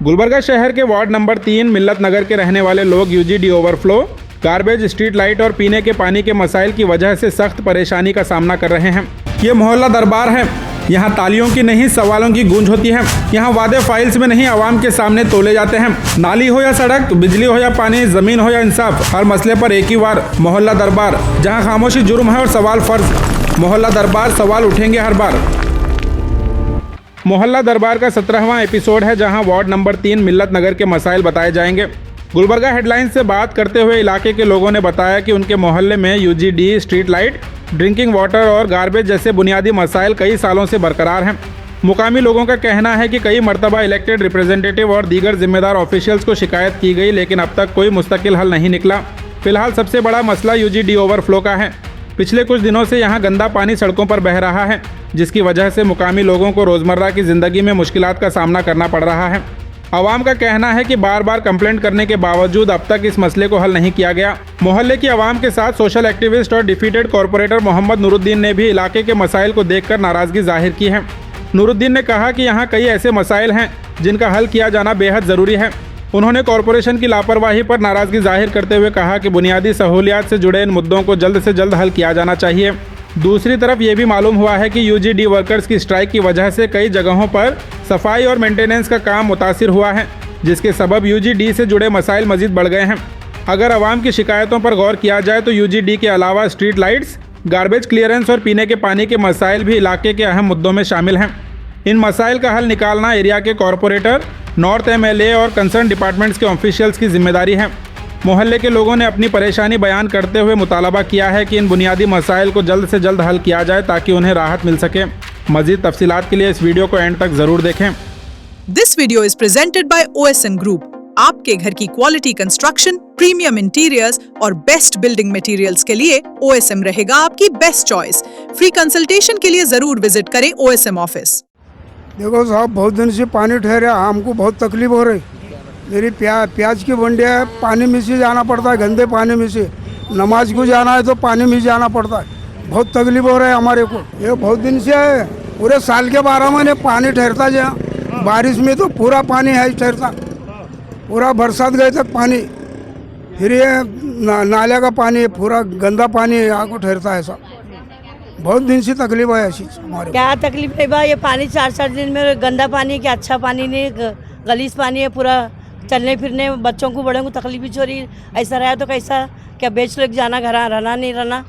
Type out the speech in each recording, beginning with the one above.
गुलबर्गा शहर के ward number 3 मिल्लत नगर के रहने वाले लोग UGD overflow, garbage, street light और पीने के पानी के मसाइल की वजह से सख्त परेशानी का सामना कर रहे हैं। ये मोहल्ला दरबार है। यहाँ तालियों की नहीं सवालों की गूंज होती है। यहाँ वादे फाइल्स में नहीं आवाम के सामने तोले जाते हैं। नाली हो या सड़क, बिजली हो या पानी, जमीन हो या इंसाफ, हर मसले पर एक ही वार, मोहल्ला दरबार। जहाँ खामोशी जुर्म है और सवाल फर्ज, मोहल्ला दरबार, सवाल उठेंगे हर बार। मोहल्ला दरबार का 17वां एपिसोड है, जहां वार्ड नंबर 3 मिल्लत नगर के मसाइल बताए जाएंगे। गुलबर्गा हेडलाइंस से बात करते हुए इलाके के लोगों ने बताया कि उनके मोहल्ले में UGD, street light, drinking water और गार्बेज जैसे बुनियादी मसाइल कई सालों से बरकरार हैं। मुकामी लोगों का कहना है कि कई मरतबा इलेक्टेड रिप्रेजेंटेटिव और दीगर जिम्मेदार ऑफिशियल्स को शिकायत की गई, लेकिन अब तक कोई मुस्तकिल हल नहीं निकला। फिलहाल सबसे बड़ा मसला यूजीडी ओवरफ्लो का है। पिछले कुछ दिनों से यहाँ गंदा पानी सड़कों पर बह रहा है, जिसकी वजह से मुकामी लोगों को रोज़मर्रा की ज़िंदगी में मुश्किलात का सामना करना पड़ रहा है। आवाम का कहना है कि बार बार कंप्लेंट करने के बावजूद अब तक इस मसले को हल नहीं किया गया। मोहल्ले की आवाम के साथ सोशल एक्टिविस्ट और डिफीटेड कॉरपोरेटर मोहम्मद नूरुद्दीन ने भी इलाके के मसाइल को देखकर नाराज़गी जाहिर की है। नूरुद्दीन ने कहा कि यहाँ कई ऐसे मसाइल हैं जिनका हल किया जाना बेहद ज़रूरी है। उन्होंने कॉरपोरेशन की लापरवाही पर नाराज़गी जाहिर करते हुए कहा कि बुनियादी सहूलियात से जुड़े इन मुद्दों को जल्द से जल्द हल किया जाना चाहिए। दूसरी तरफ ये भी मालूम हुआ है कि यूजीडी वर्कर्स की स्ट्राइक की वजह से कई जगहों पर सफाई और मेंटेनेंस का काम मुतासिर हुआ है, जिसके सबब यूजीडी से जुड़े मसाइल मजीद बढ़ गए हैं। अगर आवाम की शिकायतों पर गौर किया जाए तो यूजीडी के अलावा स्ट्रीट लाइट्स, गार्बेज क्लियरेंस और पीने के पानी के मसाइल भी इलाके के अहम मुद्दों में शामिल हैं। इन मसाइल का हल निकालना एरिया के कॉरपोरेटर, नॉर्थ एमएलए और कंसर्न डिपार्टमेंट्स के ऑफिशियल्स की जिम्मेदारी है। मोहल्ले के लोगों ने अपनी परेशानी बयान करते हुए मुतालबा किया है कि इन बुनियादी मसाइल को जल्द से जल्द हल किया जाए ताकि उन्हें राहत मिल सके। मजीद तफसीलात के लिए इस वीडियो को एंड तक जरूर देखें। This video is presented by OSM group. आपके घर की क्वालिटी कंस्ट्रक्शन, प्रीमियम इंटीरियर्स और बेस्ट बिल्डिंग मटेरियल्स के लिए OSM रहेगा आपकी बेस्ट चॉइस। फ्री कंसल्टेशन के लिए जरूर विजिट करें OSM ऑफिस। देखो साहब, बहुत दिन से पानी ठहरे, हमको बहुत तकलीफ हो रही। मेरी प्याज की बंडिया है, पानी में से जाना पड़ता है, गंदे पानी में से। नमाज को जाना है तो पानी में जाना पड़ता है। बहुत तकलीफ हो रहा है हमारे को। ये बहुत दिन से है, पूरे साल के 12 महीने पानी ठहरता जहाँ। बारिश में तो पूरा पानी है ठहरता, पूरा बरसात गए तक पानी। फिर ये नाले का पानी, पूरा गंदा पानी यहाँ को ठहरता है। सब बहुत दिन से तकलीफ है ऐसी हमारे। क्या तकलीफ है भाई? ये पानी 4-4 दिन में गंदा पानी, क्या अच्छा पानी नहीं, गलीज पानी है पूरा। चलने फिरने बच्चों को, बड़ों को तकलीफ भी हो रही। ऐसा रहा तो कैसा, क्या बेच लोग जाना, घर रहना नहीं रहना।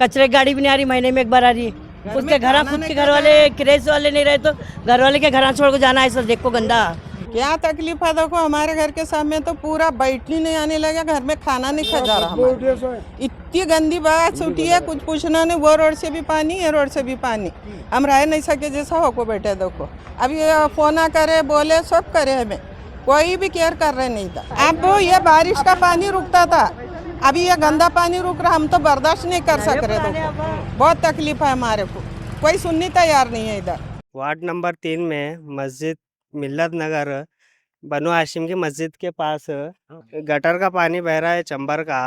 कचरे की गाड़ी भी नहीं आ रही, महीने में एक बार आ रही है। उसके घर, खुद के घर वाले, किराए वाले नहीं रहे तो घर वाले के घर छोड़ को जाना, ऐसा देखो गंदा। क्या तकलीफ है? देखो हमारे घर के सामने तो पूरा बैठने नहीं आने लगा, घर में खाना नहीं खा जा रहा। इतनी गंदी बात छूटी है, कुछ पूछना नहीं। वो रोड से भी पानी, ये रोड से भी पानी। हम रह नहीं सके, जैसा होको बैठे। देखो अब ये फोन करे, बोले, सब करे, हमें कोई भी केयर कर रहे नहीं था। अब ये बारिश का पानी रुकता था, अभी ये गंदा पानी रुक रहा, हम तो बर्दाश्त नहीं कर सक रहे। देखो बहुत तकलीफ है हमारे को, कोई सुनने तैयार नहीं है इधर। वार्ड नंबर 3 में मस्जिद मिल्लत नगर बनो हाशिम की मस्जिद के पास गटर का पानी बह रहा है, चंबर का।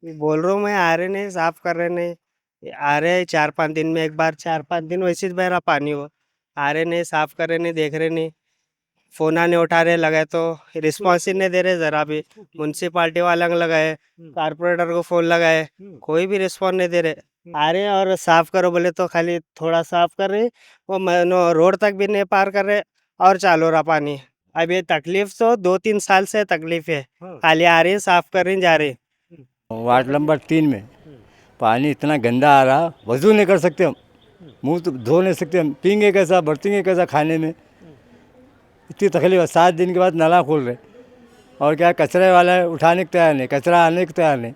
बोल रहा हूँ मैं, आ रहे नहीं, साफ कर रहे नहीं। आ रहे 4-5 दिन में एक बार, 4-5 दिन वैसे बह रहा पानी। वो आ रहे नहीं, साफ कर रहे नहीं, देख रहे नहीं। फ़ोन नहीं उठा रहे, लगाए तो रिस्पॉन्स ही नहीं दे रहे ज़रा भी। म्यूनसिपाल्टी वाला लगाए, कारपोरेटर को फ़ोन लगाए, कोई भी रिस्पॉन्स नहीं दे रहे। आ रहे हैं और साफ़ करो बोले तो खाली थोड़ा साफ़ कर रहे, वो रोड तक भी नहीं पार कर रहे और चालू रहा पानी। अब ये तकलीफ तो 2-3 साल से तकलीफ है। खाली आ रही है, साफ़ कर रही, जा रही। वार्ड नंबर 3 में पानी इतना गंदा आ रहा, वजू नहीं कर सकते हम, मुंह तो धो नहीं सकते हम, पीएंगे कैसा, बरतेंगे कैसा खाने में। इतनी तकलीफ है। 7 दिन के बाद नाला खोल रहे, और क्या कचरे वाला उठाने को तैयार नहीं, कचरा आने को तैयार नहीं।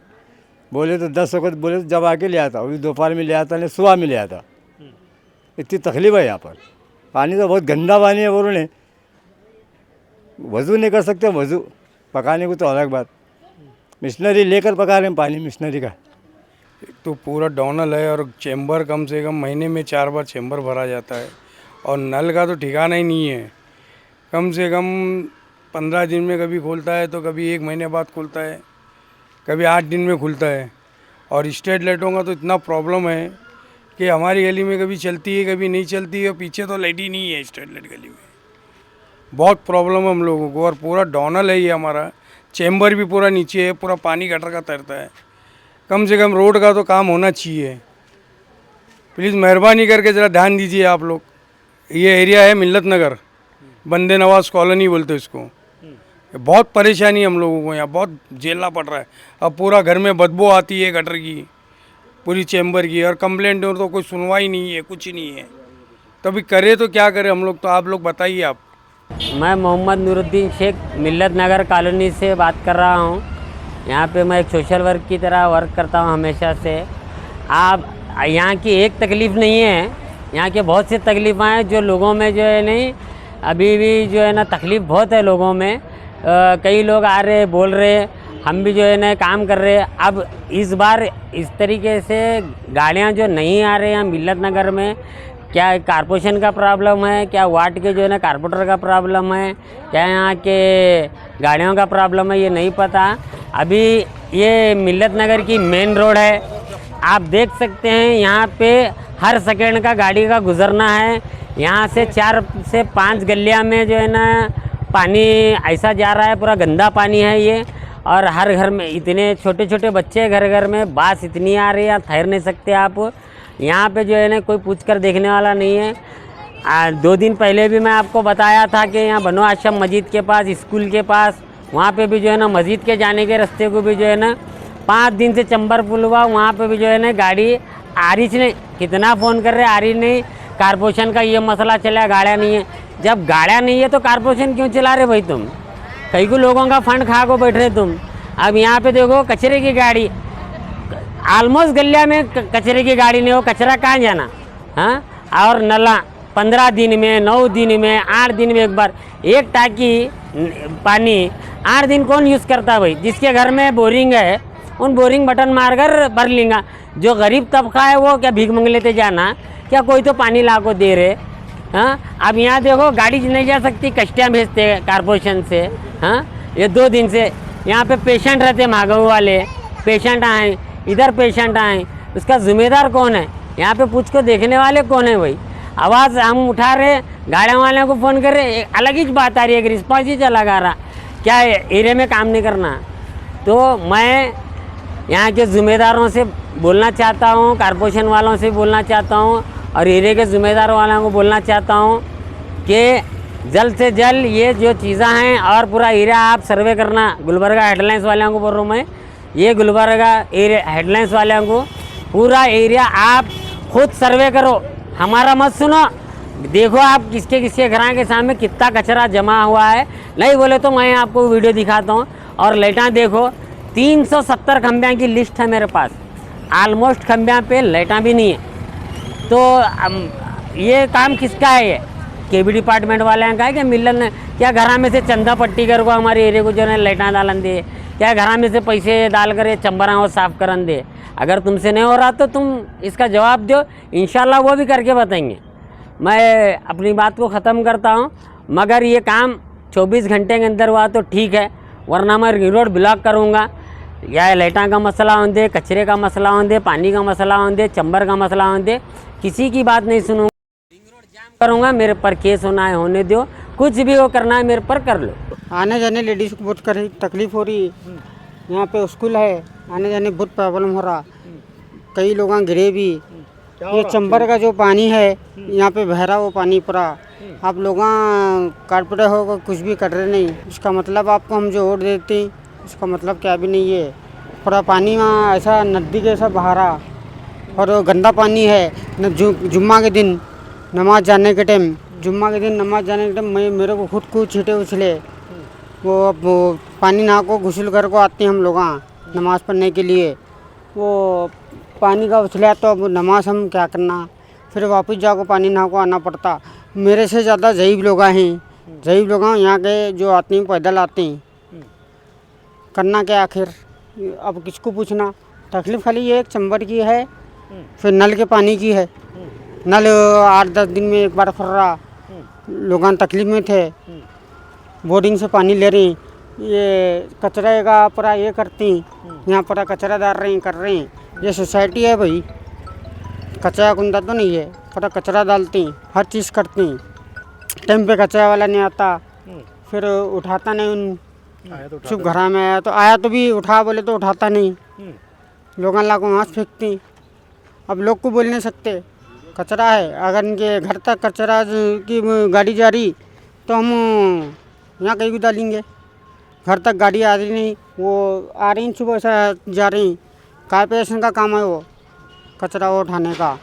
बोले तो 10 वक्त बोले तो जब आके ले आता, अभी दोपहर में ले आता नहीं, सुबह में ले आता। इतनी तकलीफ है यहाँ पर। पानी तो बहुत गंदा पानी है। बोलो नहीं, वज़ू नहीं कर सकते, वज़ू पकाने को तो अलग बात। मिशनरी लेकर पका रहे हैं पानी, मिशनरी का। तो पूरा डोनल है और चैम्बर कम से कम महीने में 4 बार चैम्बर भरा जाता है, और नल का तो ठिकाना ही नहीं है। कम से कम 15 दिन में कभी खुलता है, तो कभी 1 महीने बाद खुलता है, कभी 8 दिन में खुलता है। और स्ट्रीट लाइटों का तो इतना प्रॉब्लम है कि हमारी गली में कभी चलती है, कभी नहीं चलती है। पीछे तो लाइट ही नहीं है स्ट्रीट लाइट गली में। बहुत प्रॉब्लम है हम लोगों को। और पूरा डॉनल है ये हमारा, चेम्बर भी पूरा नीचे है, पूरा पानी गटर का तैरता है। कम से कम रोड का तो काम होना चाहिए। प्लीज़ मेहरबानी करके ज़रा ध्यान दीजिए आप लोग। ये एरिया है मिल्लत नगर, बंदे नवाज कॉलोनी बोलते हैं इसको। बहुत परेशानी हम लोगों को, यहाँ बहुत झेलना पड़ रहा है। अब पूरा घर में बदबू आती है गटर की, पूरी चेम्बर की, और कंप्लेंट हो तो कोई सुनवाई नहीं है, कुछ नहीं है। तो अभी करे तो क्या करें हम लोग, तो आप लोग बताइए। आप मैं मोहम्मद नूरुद्दीन शेख मिल्लत नगर कॉलोनी से बात कर रहा हूँ। यहाँ पे मैं एक सोशल वर्क की तरह वर्क करता हूँ हमेशा से। आप यहाँ की एक तकलीफ़ नहीं है, यहाँ के बहुत सी तकलीफ़ें हैं जो लोगों में जो है नहीं, अभी भी जो है ना तकलीफ़ बहुत है लोगों में। कई लोग आ रहे बोल रहे, हम भी जो है ना काम कर रहे। अब इस बार इस तरीके से गाड़ियाँ जो नहीं आ रहे हैं मिल्लत नगर में, क्या कारपोरेशन का प्रॉब्लम है, क्या वार्ड के जो है ना कारपोरेटर का प्रॉब्लम है, क्या यहाँ के गाड़ियों का प्रॉब्लम है, ये नहीं पता। अभी ये मिल्लत नगर की मेन रोड है, आप देख सकते हैं यहाँ पे हर सेकंड का गाड़ी का गुजरना है। यहाँ से 4 से 5 गलियाँ में जो है ना पानी ऐसा जा रहा है, पूरा गंदा पानी है ये। और हर घर में इतने छोटे छोटे बच्चे, घर घर में बास इतनी आ रही है, ठहर नहीं सकते आप यहाँ पे जो है ना, कोई पूछ कर देखने वाला नहीं है। 2 दिन पहले भी मैं आपको बताया था कि यहाँ बनो आश्रम मस्जिद के पास, स्कूल के पास, वहाँ पे भी जो है ना मस्जिद के जाने के रास्ते को भी जो है ना 5 दिन से चंबर पुल हुआ, वहाँ पे भी जो है ना गाड़ी आ रही नहीं। कितना फ़ोन कर रहे, आ रही नहीं। कारपोरेशन का ये मसला चला, गाड़ियाँ नहीं है। जब गाड़ियाँ नहीं है तो कारपोरेशन क्यों चला रहे भाई तुम? कई को लोगों का फंड खा को बैठ रहे तुम। अब यहाँ पे देखो कचरे की गाड़ी, ऑलमोस्ट गलिया में कचरे की गाड़ी नहीं हो, कचरा कहाँ जाना? हाँ, और नला 15 दिन में, 9 दिन में, 8 दिन में एक बार। एक टाकी पानी 8 दिन कौन यूज़ करता भाई? जिसके घर में बोरिंग है उन बोरिंग बटन मारकर भर लेंगे। जो गरीब तबका है वो क्या भीख मंग लेते जाना? क्या कोई तो पानी ला को दे रहे? हाँ, अब यहाँ देखो गाड़ी नहीं जा सकती, कस्टियाँ भेजते हैं कारपोरेशन से। हाँ, ये 2 दिन से यहाँ पे पेशेंट रहते, मागो वाले पेशेंट आए, इधर पेशेंट आए, उसका जिम्मेदार कौन है? यहाँ पे पूछ को देखने वाले कौन है भाई? आवाज़ हम उठा रहे, गाड़ियों वाले को फ़ोन कर रहे, अलग ही बात आ रही है, एक रिस्पॉन्स ही चला गा रहा। क्या एरिया में काम नहीं करना? तो मैं यहाँ के ज़िम्मेदारों से बोलना चाहता हूँ, कारपोरेशन वालों से बोलना चाहता हूँ, और एरिया के ज़िम्मेदार वालों को बोलना चाहता हूँ कि जल्द से जल्द ये जो चीज़ें हैं, और पूरा एरिया आप सर्वे करना। गुलबर्गा हेडलाइंस वालों को बोल रहा हूँ मैं, ये गुलबर्गा एरिया हेडलाइंस वालों को पूरा एरिया आप खुद सर्वे करो, हमारा मत सुनो। देखो आप किसके किसके घर के सामने कितना कचरा जमा हुआ है। नहीं बोले तो मैं आपको वीडियो दिखाता हूँ। और लाइटां देखो, 370 खंभे की लिस्ट है मेरे पास, ऑलमोस्ट खंभे पे लाइटां भी नहीं है। तो ये काम किसका है? ये केबी डिपार्टमेंट वाले का है कि मिलन? क्या घर में से चंदा पट्टी कर को हमारे एरिया को जो है लाइटां डालन दे? क्या घर में से पैसे डाल कर ये चंबरा और साफ करन दे? अगर तुमसे नहीं हो रहा तो तुम इसका जवाब दो, इंशाल्लाह वो भी करके बताएंगे। मैं अपनी बात को ख़त्म करता हूँ, मगर ये काम 24 घंटे के अंदर हुआ तो ठीक है, वरना मैं रिंग रोड ब्लॉक करूँगा। या लाइटां का मसला होंदे, कचरे का मसला होंदे, पानी का मसला होंदे, चंबर का मसला होंदे, किसी की बात नहीं सुनूँगा, रिंग रोड जाम करूँगा। मेरे पर केस होना है होने दो, कुछ भी वो करना है मेरे पर कर लो। आने जाने लेडीज़ को बहुत तकलीफ़ हो रही है। यहाँ पे स्कूल है, आने जाने बहुत प्रॉब्लम हो रहा, कई लोग गिरे भी। ये चंबर का जो पानी है यहाँ पे बह रहा, वो पानी पूरा। आप लोग कारपोरेटर हो कुछ भी कर रहे नहीं, उसका मतलब आपको हम जो वोट देते हैं उसका मतलब क्या भी नहीं है। पूरा पानी वहाँ ऐसा नदी के ऐसा बहा रहा, और गंदा पानी है। जुम्मा के दिन नमाज जाने के टाइम, नमाज जाने के टाइम मेरे को खुद को छीटे उछले, वो पानी नहा को गुसल कर को आते हैं हम लोग नमाज़ पढ़ने के लिए। वो पानी का उछला तो अब नमाज हम क्या करना, फिर वापस जाकर पानी नहा को आना पड़ता। मेरे से ज़्यादा ज़ईफ़ लोग हैं, यहाँ के जो आते हैं पैदल आते हैं, करना क्या आखिर? अब किसको पूछना? तकलीफ़ खाली ये एक चंबर की है, फिर नल के पानी की है। नल 8-10 दिन में एक बार खुल रहा, लोग तकलीफ़ में थे, बोर्डिंग से पानी ले रही। ये कचरे का पूरा ये करती, यहाँ पूरा कचरा डाल रहे हैं, कर रहे हैं। ये सोसाइटी है भाई, कचरा कुंदा तो नहीं है, पूरा कचरा डालती, हर चीज़ करती। टाइम पे कचरा वाला नहीं आता, फिर उठाता नहीं उन चुप घरा में आया तो भी उठा बोले तो उठाता नहीं, लोगों ला को वहाँ से फेंकती। अब लोग को बोल नहीं सकते, कचरा है, अगर इनके घर तक कचरा की गाड़ी जा रही तो हम यहाँ कहीं भी डालेंगे। घर तक गाड़ी आ रही नहीं, वो आ रही सुबह से जा रही, कारपोरेशन का काम है वो कचरा उठाने का।